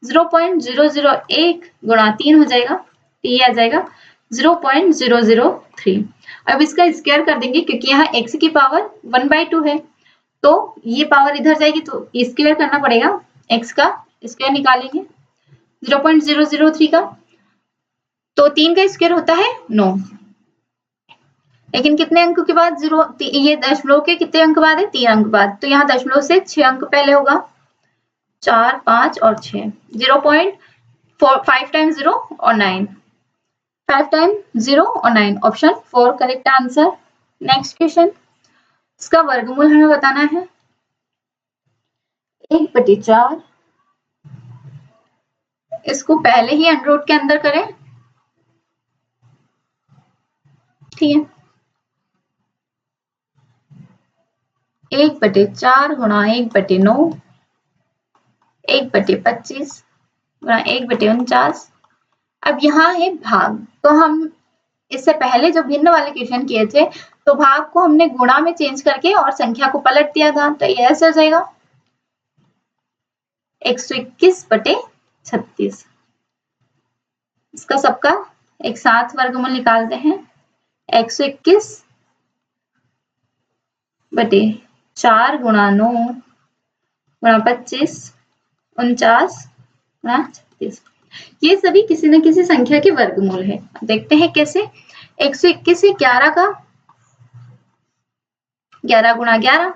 0.001 गुणा 3 हो जाएगा, तो ये आ जाएगा 0.003। अब इसका स्क्वायर कर देंगे क्योंकि यहाँ x की पावर 1/2 है, तो ये पावर इधर जाएगी तो स्क्वायर करना पड़ेगा, x का स्क्वायर निकालेंगे 0.003 का, तो 3 का स्क्वायर होता है 9, लेकिन कितने अंक के बाद ये दशमलव के कितने अंक बाद है 3 अंक बाद, तो यहाँ दशमलव से 6 अंक पहले होगा, 4 5 और 6, 0.5 टाइम्स 0 और 9, 5 टाइम्स 0 और 9, option 4 correct answer. Next question, इसका वर्गमूल हमें बताना है, 1/4, इसको पहले ही अंडर रूट के अंदर करें, ठीक है, 1/4 गुणा 1/9 1/25 गुणा 1/49। अब यहाँ है भाग, तो हम इससे पहले जो भिन्न वाले क्वेश्चन किए थे तो भाग को हमने गुणा में चेंज करके और संख्या को पलट दिया था, तो ये ऐसे हो जाएगा 121/36। इसका सबका एक साथ वर्गमूल निकालते हैं, 121/4 गुणा 9 गुणा 25 49 गुणा 36, ये सभी किसी न किसी संख्या के वर्गमूल है। देखते हैं कैसे, 121 से 11 का 11 गुणा 11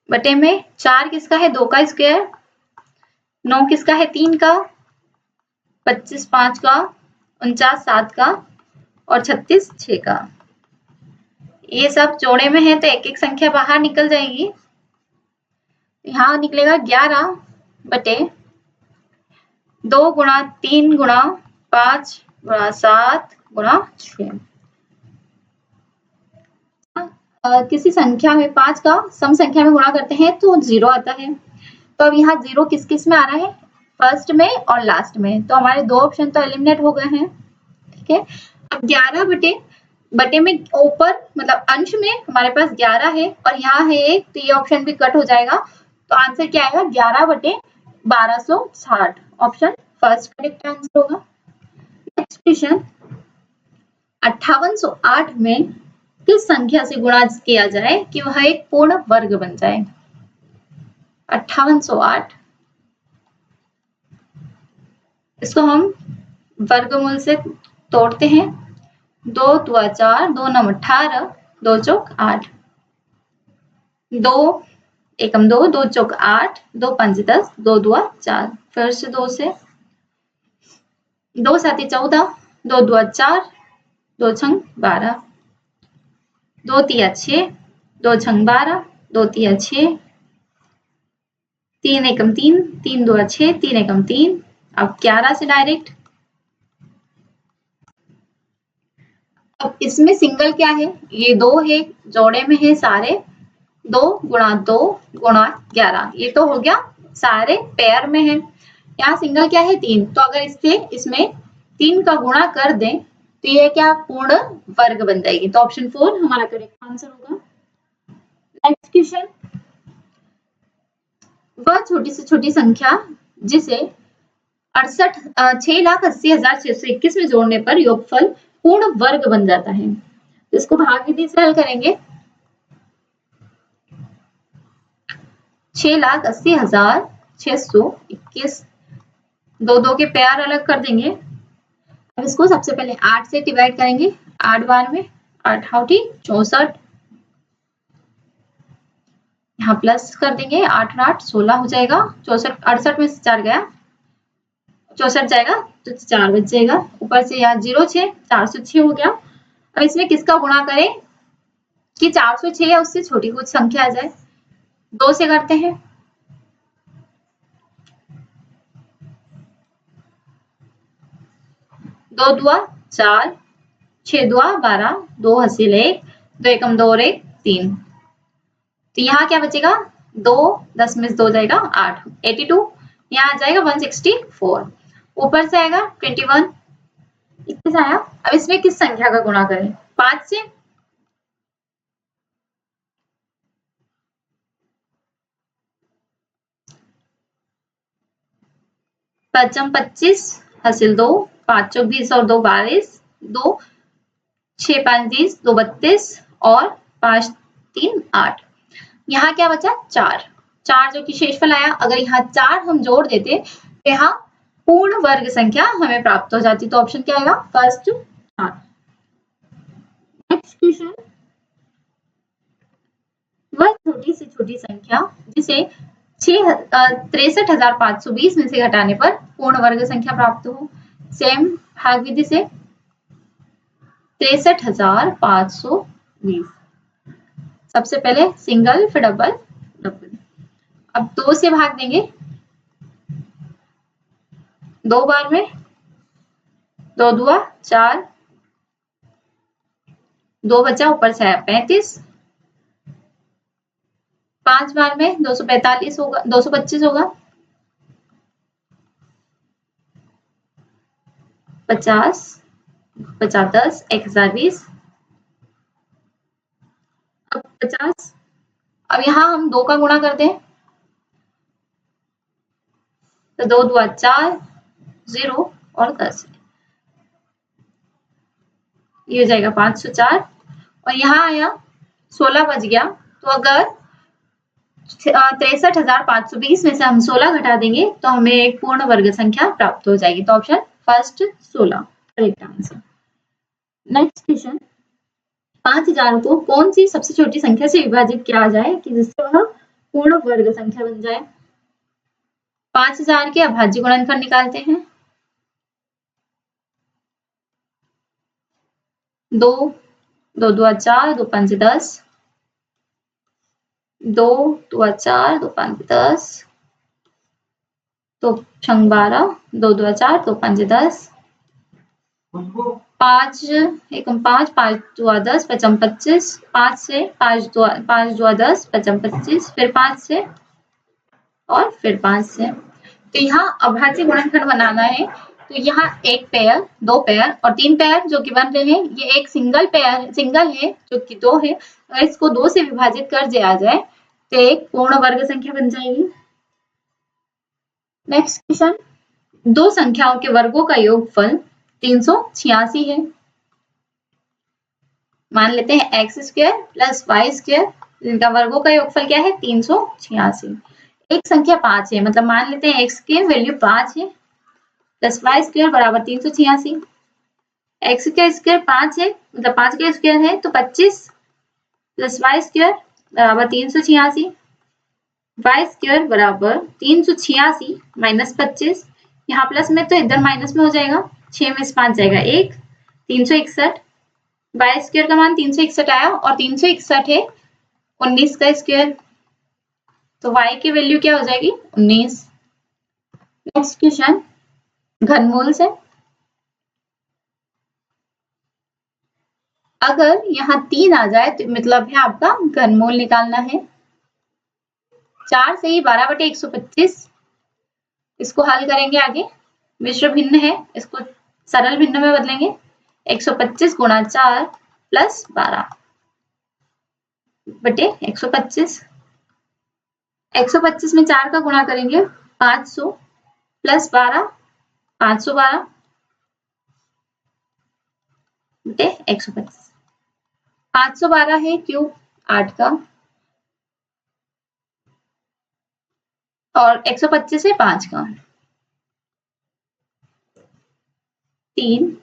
बटे में 4 किसका है 2 का स्क्वायर, 9 किसका है 3 का, 25 5 का, 49 7 का और 36 6 का। ये सब जोड़े में है तो एक एक संख्या बाहर निकल जाएगी, यहाँ निकलेगा 11 बटे 2 गुणा 3 गुणा 5 गुणा 7 गुणा 6। किसी संख्या में 5 का सम संख्या में गुणा करते हैं तो 0 आता है। तो अब यहाँ 0 किस किस में आ रहा है, फर्स्ट में और लास्ट में, तो हमारे दो ऑप्शन तो एलिमिनेट हो गए हैं। ठीक है, अब 11 बटे में ऊपर मतलब अंश में हमारे पास 11 है और यहाँ है एक, तो ये ऑप्शन भी कट हो जाएगा। तो आंसर क्या आएगा, 11 बटे 1260, ऑप्शन फर्स्ट करेक्ट आंसर होगा। नेक्स्ट क्वेश्चन, 5808 में किस संख्या से गुणा किया जाए कि वह एक पूर्ण वर्ग बन जाए। 5808, इसको हम वर्गमूल से तोड़ते हैं। 2 दुआ 4, 2 नम 18, 2 चौक 8, 2 एकम 2, 2 चौक 8, 2 पंच 10, 2 दुआ 4, फिर से 2 से 2 सात 14, 2 दुआ 4, 2 छंग 12, 2 तिया 6, 2 छंग 12, 2 तिया 6, 3 एकम 3, 3 दुआ 6, 3 एकम 3। अब 11 से डायरेक्ट, अब इसमें सिंगल क्या है, ये 2 है, जोड़े में है सारे 2 गुणा 2 गुणा 11, ये तो हो गया सारे पेयर में है। यहाँ सिंगल क्या है 3, तो अगर इससे इसमें 3 का गुणा कर दें तो ये क्या पूर्ण वर्ग बन जाएगी। तो ऑप्शन 4 हमारा करेक्ट आंसर होगा। नेक्स्ट क्वेश्चन, वह छोटी से छोटी संख्या जिसे 6,80,621 में जोड़ने पर योगफल पूर्ण वर्ग बन जाता है। तो इसको भाग विधि से हल करेंगे। 6,80,621, दो दो के पेयर अलग कर देंगे। अब इसको सबसे पहले 8 से डिवाइड करेंगे, 8 बार में 8 हाउटी 64, यहाँ प्लस कर देंगे, 8 8 16 हो जाएगा, 64 68 में से 4 गया, 64 जाएगा तो 4 बच जाएगा, ऊपर से यहाँ 0 6 406 हो गया। अब इसमें किसका गुणा करें कि 406 या उससे छोटी कुछ संख्या आ जाए। 2 से करते हैं, 2 दुआ 4, 6 दुआ 12, 2 हासिल 1, 2 एकम 2 और 1 3, तो यहाँ क्या बचेगा 2, 10 में से 2 जाएगा 8, 82, यहाँ आ जाएगा 164, ऊपर से आएगा 21, इक्कीस आया। अब इसमें किस संख्या का गुणा करें, 5 से, पचम 25 हासिल 2, 5 चौक 20 और 2 22, 2 6 5 30, 2 32 और 5 3 8, यहाँ क्या बचा 4, 4 जो कि शेषफल आया। अगर यहाँ 4 हम जोड़ देते तो यहाँ पूर्ण वर्ग संख्या हमें प्राप्त हो जाती। तो ऑप्शन क्या आएगा फर्स्ट 4। नेक्स्ट क्वेश्चन, वह छोटी से छोटी संख्या जिसे 63,520 में से घटाने पर पूर्ण वर्ग संख्या प्राप्त हो। सेम भाग विधि से 63,520, सबसे पहले सिंगल फिर डबल डबल। अब 2 से भाग देंगे, 2 बार में 2 दुआ 4, 2 बचा ऊपर से आया 35, 5 बार में 245 होगा, 225 होगा, 50 50 10 1020, अब 50। अब यहाँ हम 2 का गुणा करते हैं, तो 2 दुआ 4, 0 और 10, ये हो जाएगा 504, और यहाँ आया 16 बच गया। तो अगर 63,520 में से हम 16 घटा देंगे तो हमें एक पूर्ण वर्ग संख्या प्राप्त हो जाएगी। तो option first 16 correct answer. Next question, 5000 को कौन सी सबसे छोटी संख्या से विभाजित किया जाए कि जिससे वह पूर्ण वर्ग संख्या बन जाए। 5000 के अभाज्य गुणनफल निकालते हैं। 2 2 दुआ 4, 2 पंच 10, 2 दुआ 4, 2 पंच 10, 2 छंग 12, 2 दुआ 4, 2 पंच 10, 5 एकम 5, 5 दुआ 10, पचम 25, 5 से 5 दुआ 10, पचम 25, फिर 5 से और फिर 5 से। तो यहाँ अभाज्य गुणनखंड बनाना है, तो यहाँ एक पेयर, दो पेयर और तीन पेयर जो कि बन रहे हैं, ये एक सिंगल है जो कि 2 है। अगर इसको 2 से विभाजित कर दिया जाए तो एक पूर्ण वर्ग संख्या बन जाएगी। नेक्स्ट क्वेश्चन, दो संख्याओं के वर्गों का योगफल 386 है। मान लेते हैं X square plus Y square, इनका वर्गों का योगफल क्या है 386। एक संख्या 5 है, मतलब मान लेते हैं एक्स की वैल्यू 5 है प्लस वाई स्क्वायर बराबर 386। एक्स का स्क्वायर 5 है, मतलब 5 का स्क्वायर है तो 25 प्लस वाई स्क्वायर बराबर 386। वाई स्क्वायर बराबर 386 माइनस 25, यहाँ प्लस में तो इधर माइनस में हो जाएगा, 6 में से 5 जाएगा 1, 361। वाई स्क्वायर का मान 361 आया और 361 है 19 का स्क्वायर, तो y की वैल्यू क्या हो जाएगी 19। नेक्स्ट क्वेश्चन, घनमूल से अगर यहाँ 3 आ जाए तो मतलब है आपका घनमूल निकालना है। 4 से ही 12/125, इसको हल करेंगे आगे। मिश्र भिन्न है, इसको सरल भिन्न में बदलेंगे। 125 गुणा 4 प्लस 12/125। 125 में 4 का गुणा करेंगे 500 प्लस 12 512 बटे 125। 512 है क्यूब 8 का और 125 है 5 का। 3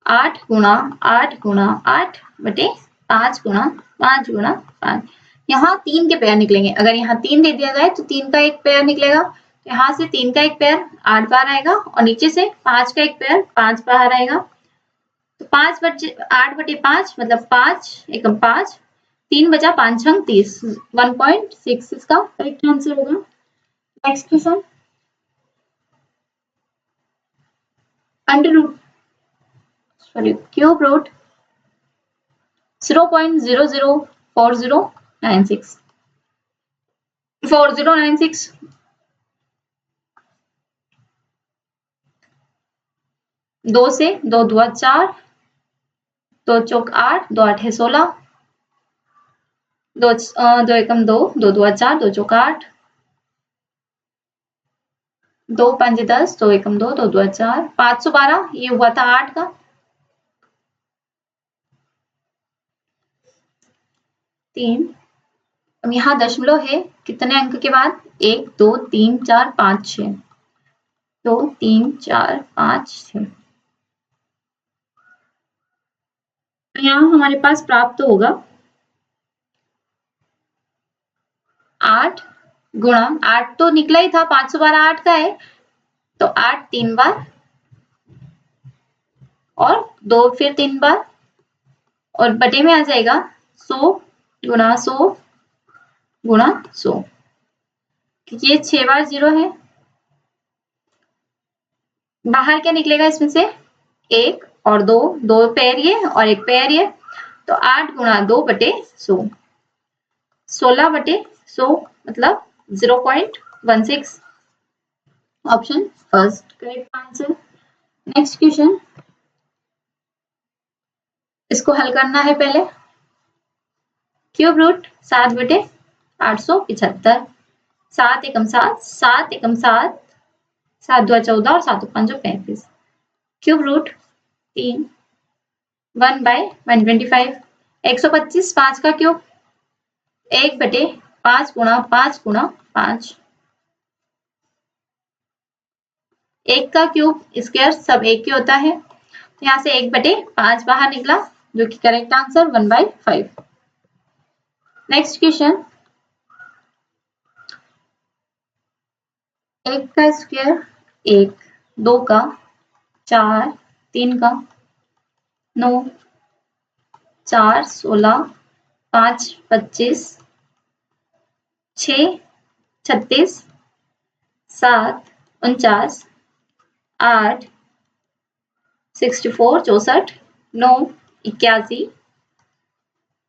8 गुणा 8 गुणा 8 बटे 5 गुणा 5 गुणा 5। यहाँ 3 के पेयर निकलेंगे, अगर यहाँ 3 दे दिया जाए तो 3 का एक पेयर निकलेगा, तो यहाँ से 3 का एक पेयर 8 बार आएगा और नीचे से 5 का एक पेयर 5 बार आएगा। तो 5 बटे 8 बटे 5 मतलब 5 एकम 5, 3 बचा 5 छंग 30, 1.6 इसका करेक्ट आंसर होगा। Next question, cube root 0.004096 4096। 2 से 2 दुआ 4, 2 चौक 8, 2 8 है 16, 2 एकम 2, 2 दुआ 4, 2 चौक 8, 2 5 10, 2 एकम 2, 2 दुआ 4, 512 ये हुआ था 8 का। 3, अब यहाँ दशमलव है कितने अंक के बाद 1 2 3 4 5 6, 2 3 4 5 6। यहाँ हमारे पास प्राप्त होगा 8 गुणा 8 तो निकला ही था, 512 8 का है, तो 8 3 बार और 2 फिर 3 बार और बटे में आ जाएगा 100 गुणा 100 गुणा 100। ये 6 बार 0 है, बाहर क्या निकलेगा इसमें से 1 और 2, 2 पेयर ये और एक पेयर ये, तो 8 गुणा 2 बटे 100, 16 बटे 100 मतलब 0.16। Option first correct answer. Next question, इसको हल करना है पहले। क्यूब रूट 7 बटे 875, 7 एकम 7, 7 एकम 7, 7 2 14 और 7 5 35। क्यूब रूट 3 1/125, 125 5 का क्यूब 1 बटे 5 गुणा 5 गुणा 5, 1 का क्यूब स्क्वायर सब 1 के होता है, तो यहाँ से 1 बटे 5 बाहर निकला जो कि करेक्ट आंसर 1/5। नेक्स्ट क्वेश्चन, 1 का स्क्वायर 1, 2 का 4, 3 का 9, 4 16, 5 25, 6 36, 7 49, 8 64 64, 9 81,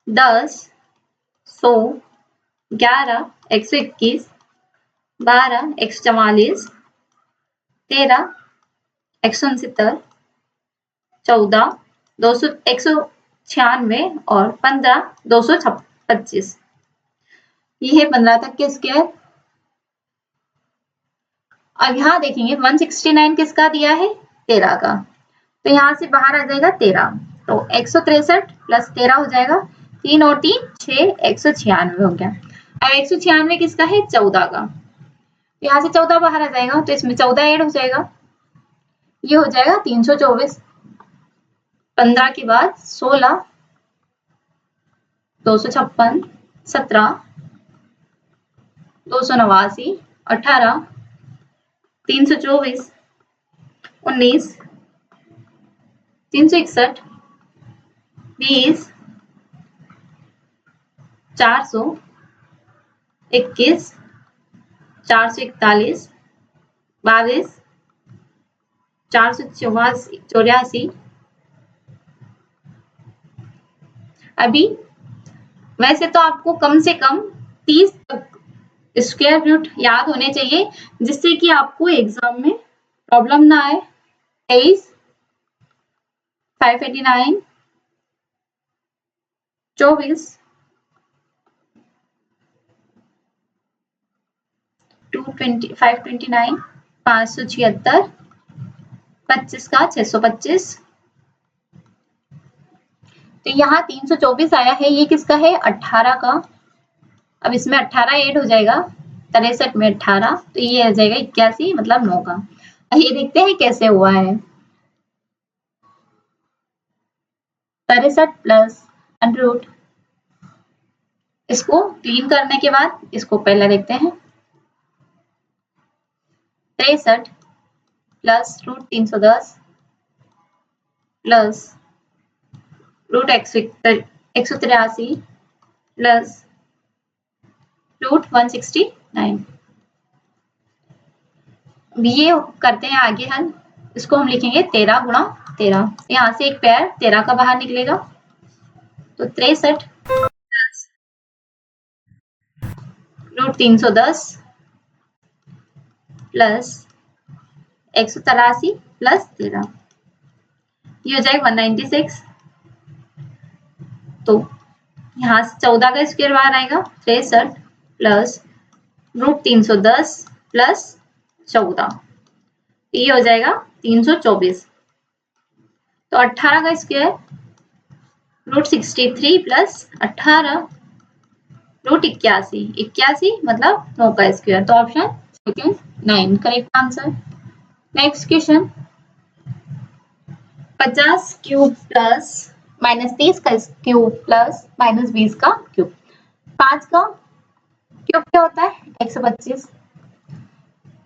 10 100, 11 121, 12 144, 13 169, 14 200 196 और 15 225। ये है 15 तक के स्क्वायर। अब यहाँ देखेंगे 169 किसका दिया है, 13 का, तो यहाँ से बाहर आ जाएगा 13, तो 163 प्लस 13 हो जाएगा, 3 और 3 6, 196 हो गया। अब 196 किसका है, 14 का, तो यहाँ से 14 बाहर आ जाएगा, तो इसमें 14 ऐड हो जाएगा, ये हो जाएगा 324। 15 के बाद 16, 256, 17, 289, 18, 324, 19, 361, 20, 400, 21, 441, 22, 484। अभी वैसे तो आपको कम से कम 30 तक स्क्वायर रूट याद होने चाहिए, जिससे कि आपको एग्जाम में प्रॉब्लम ना आए। 23, 589, 24, 529, 576, 25 का 625। तो यहाँ 324 आया है, ये किसका है, 18 का। अब इसमें 18 ऐड हो जाएगा, 63 में 18, तो ये आ जाएगा 81, मतलब 9 का। ये देखते हैं कैसे हुआ है। 63 प्लस √ इसको क्लीन करने के बाद इसको पहले देखते हैं। 63 प्लस √310 प्लस √183 प्लस √169। ये करते हैं आगे हल। इसको हम लिखेंगे 13 गुणा 13। यहाँ से एक पैर 13 का बाहर निकलेगा, तो 63 √310 प्लस 183 प्लस 13, ये हो जाएगा 196। तो यहाँ से 14 का स्क्वायर बाहर आएगा, 63 प्लस √310 प्लस 14, ये हो जाएगा 324। तो 18 का स्क्वायर √63 प्लस 18 √81, 81 मतलब 9 का स्क्वायर। तो option second 9 correct answer. Next question, 50 cube plus -30 का क्यूब प्लस -20 का क्यूब। 5 का क्यूब क्या होता है, 125,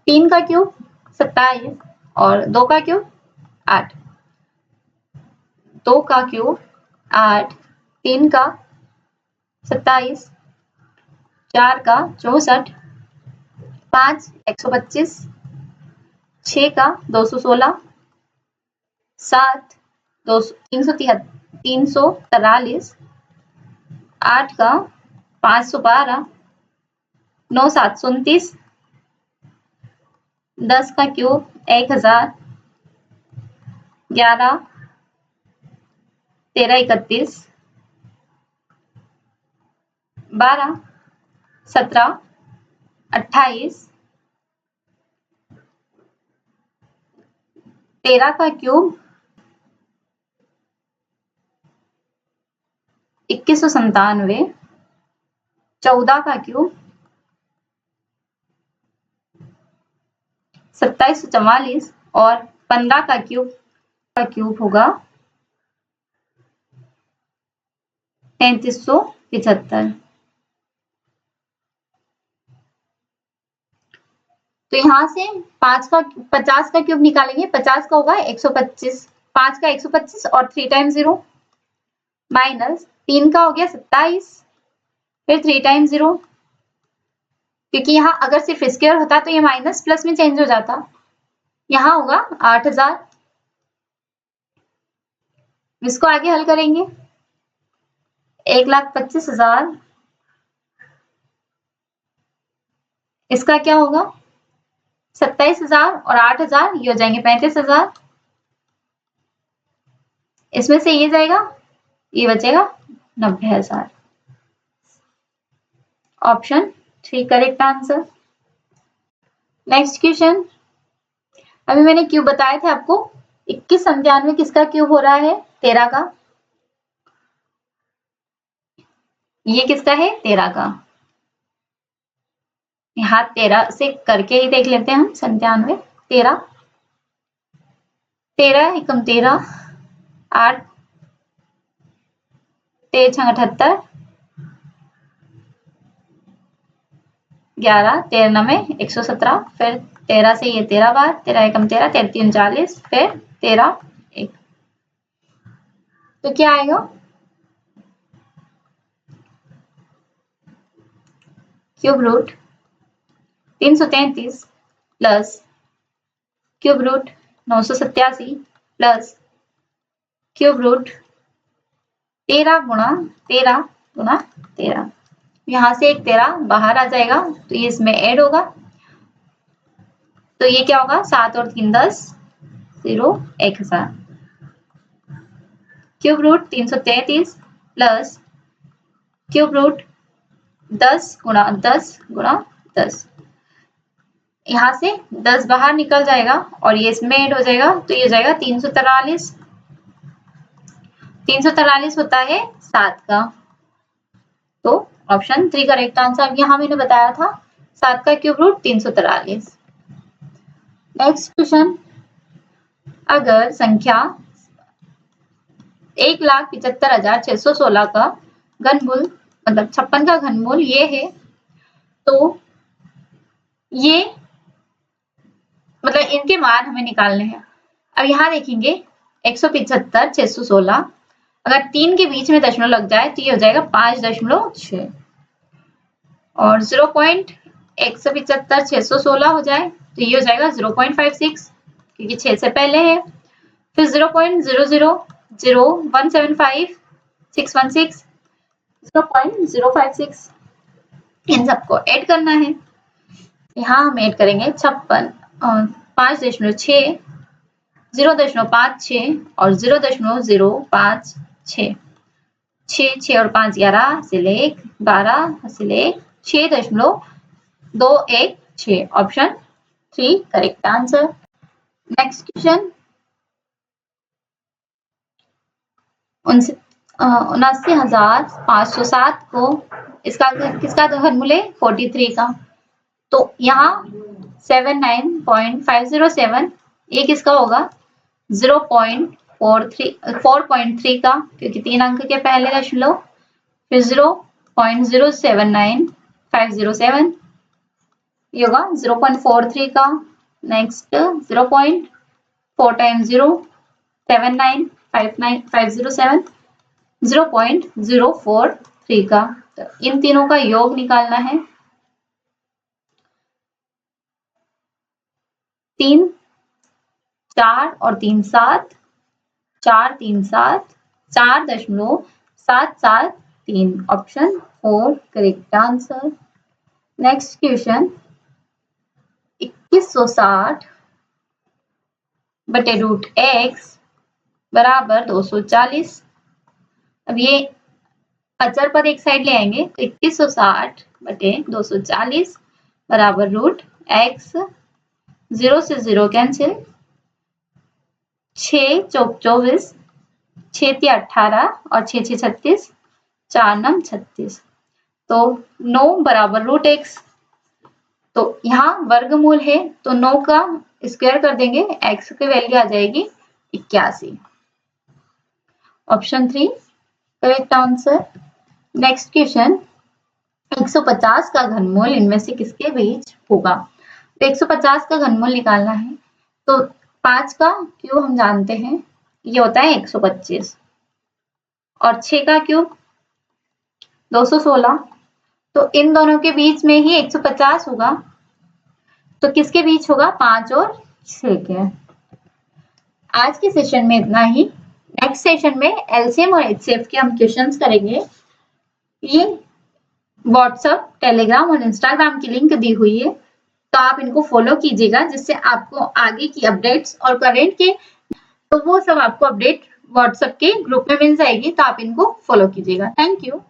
3 का क्यूब 27 और 2 का क्यूब 8, 2 का क्यूब 8, 3 का 27, 4 का 64, 5 125, 6 का 216, 7 343, 8 का 512, 9 729, 10 का क्यूब 1000, 11 13 31, 12 17 28, 13 का क्यूब 2197, 14 का क्यूब 2744 और 15 का क्यूब होगा 3375। तो यहाँ से 50 का क्यूब निकालेंगे, 50 का होगा 125, 5 का 125 और 3 टाइम्स 0 माइनस 3 का हो गया 27, फिर 3 टाइम्स 0, क्योंकि यहाँ अगर सिर्फ स्क्वायर होता तो ये माइनस प्लस में चेंज हो जाता। यहाँ होगा 8000, इसको आगे हल करेंगे। 1,25,000 इसका क्या होगा 27,000 और 8,000 ये हो जाएंगे 35,000। इसमें से ये जाएगा, ये बचेगा 90,000। Option 3 correct answer. Next question, अभी मैंने क्यूब बताए थे आपको। 21,97 किसका क्यूब हो रहा है 13 का। ये किसका है 13 का। यहाँ 13 से करके ही देख लेते हैं हम। 97 13 13 एकम 13 8 13 छंग 78 11 13 9 117 फिर 13 से ये 13 बार 13 एकम 13 13 39 फिर 13 1 तो क्या आएगा cube root 333 plus cube root 987 plus cube root 13 गुणा 13 गुणा 13। यहाँ से एक 13 बाहर आ जाएगा तो ये इसमें ऐड होगा तो ये क्या होगा 7 और 3 10 0 1000। Cube root 333 plus cube root 10 गुणा 10 गुणा 10। यहाँ से 10 बाहर निकल जाएगा और ये इसमें ऐड हो जाएगा तो ये हो जाएगा 343। 343 होता है 7 का, तो ऑप्शन 3 करेक्ट आंसर। यहाँ मैंने बताया था 7 का क्यूब रूट 343। नेक्स्ट क्वेश्चन, अगर संख्या 1,75,616 का घनमूल मतलब 56 का घनमूल ये है तो ये मतलब इनके मान हमें निकालने हैं। अब यहाँ देखेंगे 175 616 अगर 3 के बीच में दशमलव लग जाए तो ये हो जाएगा 5.6 और 0.175 616 हो जाए तो ये हो जाएगा 0.56 क्योंकि 6 से पहले है। फिर 0.000175 616 0.056 इन सबको ऐड करना है। यहाँ हम ऐड करेंगे 56 5.6 0.56 और 0.056 6 और 5 11 से ले 12 से ले 6.216 option 3 correct answer. Next question 79,507 को इसका किसका घनमूल है 43 का तो यहाँ 79.507 ये किसका होगा 4.3 का क्योंकि 3 अंक के पहले दशमलव फिर 0.079507 ये होगा 0.43 का। नेक्स्ट 0.4 टाइम्स 0 7959507 0.043 का। तो इन तीनों का योग निकालना है। 3 4 और 3 7 4 3 7 4.773 option 4 correct answer. Next question 2160 बटे रूट x बराबर 240। अब ये अचर पद एक साइड ले आएंगे तो 2160 बटे 240 बराबर रूट x 0 से 0 कैंसिल 6 चौक 24 6 3 18 और 6 6 36 4 9 36 तो 9 बराबर रूट x। तो यहाँ वर्गमूल है तो 9 का स्क्वायर कर देंगे x की वैल्यू आ जाएगी 81 option 3 correct answer. Next question 150 का घनमूल इनमें से किसके बीच होगा। तो 150 का घनमूल निकालना है तो 5 का क्यूब हम जानते हैं ये होता है 125 और 6 का क्यूब 216 तो इन दोनों के बीच में ही 150 होगा तो किसके बीच होगा 5 और 6 के। आज के सेशन में इतना ही। नेक्स्ट सेशन में एलसीएम और एचसीएफ के हम क्वेश्चंस करेंगे। ये व्हाट्सएप, टेलीग्राम और इंस्टाग्राम की लिंक दी हुई है, तो आप इनको फॉलो कीजिएगा, जिससे आपको आगे की अपडेट्स और करंट के तो वो सब आपको अपडेट व्हाट्सएप के ग्रुप में मिल जाएगी, तो आप इनको फॉलो कीजिएगा। Thank you.